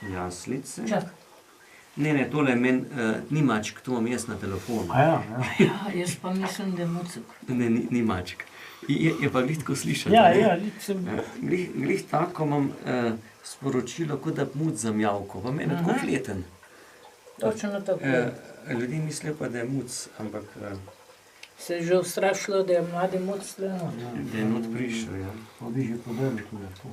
jaslice. Čakaj. Ne, tole meni ni mačk, to imam jaz na telefonu. Ja, jaz pa mislim, da je mucek. Ne, ni mačk. Je pa glih tako slišati. Ja, Glih tako imam sporočilo, kot da muc zamjavko, pa meni je tako fleten. Točno tako. Ljudje mislijo pa, da je muc, ampak... Se je že ustrašilo, da je mladi muc tle not. Da je not prišel, ja. Pa bi že podali tudi to.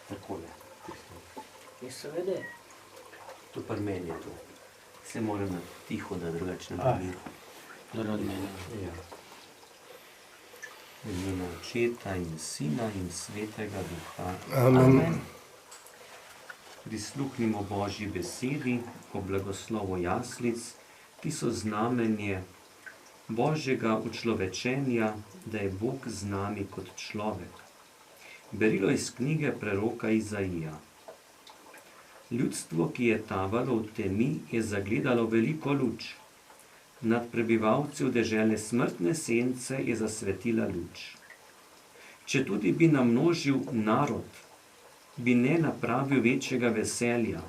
Takole. Je seveda. To pri meni je to. Se moram na tiho, da drugače ne bi miru. Zaradi mene. Ja. V imenu Očeta in Sina in Svetega Duha. Amen. Prisluhnimo Božji besedi o blagoslovu jaslic, ki so znamenje Božjega učlovečenja, da je Bog z nami kot človek. Berilo iz knjige preroka Izaija. Ljudstvo, ki je tavalo v temi, je zagledalo veliko luč. Nad prebivalci v dežele smrtne sence je zasvetila luč. Četudi bi namnožil narod, bi ne napravil večjega veselja.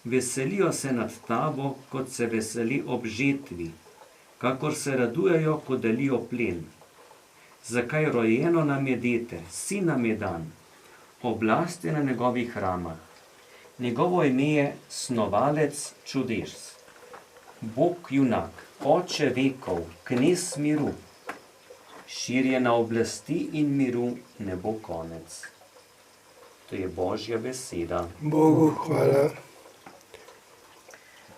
Veselijo se nad tabo, kot se veseli ob žetvi, kakor se radujejo, ko delijo plen. Zakaj rojeno nam je dete, sin nam je dan, oblast je na njegovih ramah. Njegovo ime je snovalec čudes, Bog junak, oče vekov, knez miru. Širjena oblasti in miru ne bo konec. To je Božja beseda. Bogu hvala.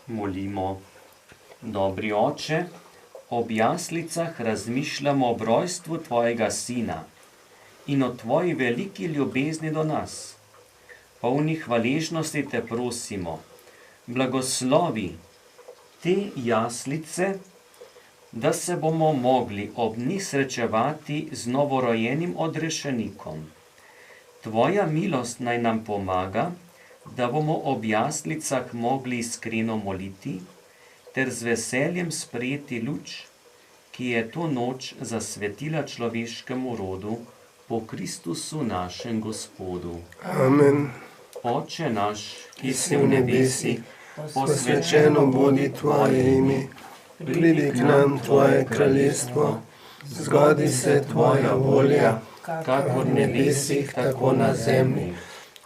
Molimo. Dobri oče, ob jaslicah razmišljamo o rojstvu tvojega sina in o tvoji veliki ljubezni do nas. Polni hvaležnosti te prosimo, blagoslovi te jaslice, da se bomo mogli ob njih srečevati z novorojenim odrešenikom. Tvoja milost naj nam pomaga, da bomo ob jaslicah mogli iskreno moliti, ter z veseljem sprejeti luč, ki je to noč zasvetila človeškemu rodu po Kristusu našem Gospodu. Amen. Oče naš, ki si v nebesi, Posvečeno bodi tvoje ime, pridi k nam tvoje kraljestvo, zgodi se tvoja volja, kakor v nebesih, tako na zemlji.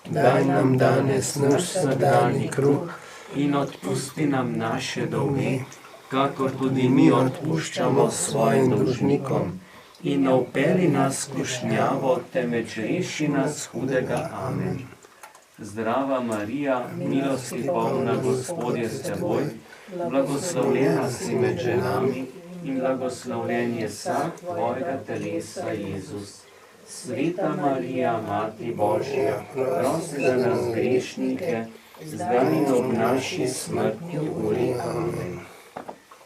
Daj nam danes naš vsakdanji kruh in odpusti nam naše dolge, kakor tudi mi odpuščamo svojim dolžnikom. in ne vpeli nas v skušnjavo, temveč reši nas hudega. Amen. Zdrava Marija, milosti polna, Gospod je s teboj, blagoslovljena si med ženami in blagoslovljen je sad tvojega telesa, Jezus. Sveta Marija, Mati Božja, prosi za nas grešnike, zdaj in ob naši smrtni uri. Amen.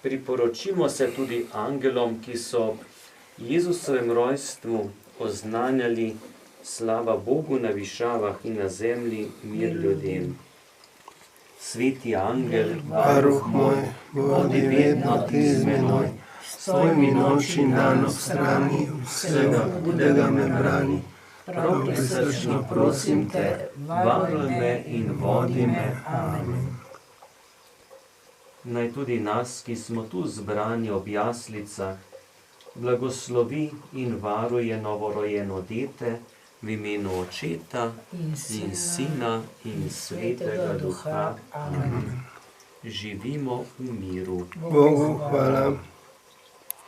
Priporočimo se tudi angelom, ki so Jezusovem rojstvu oznanjali slava Bogu na višavah in na zemlji mir ljudem. Sveti angel, Varuh moj, bodi vedno ti z menoj, stoj mi noč in dan ob strani, vsega hudega me brani. Prav prisrčno prosim te, varuj me in vodi me. Amen. Naj tudi nas, ki smo tu zbrani ob jaslicah, blagoslovi in varuje novorojeno dete v imenu Očeta in Sina in Svetega Duha. Amen. Živimo v miru. Bogu hvala.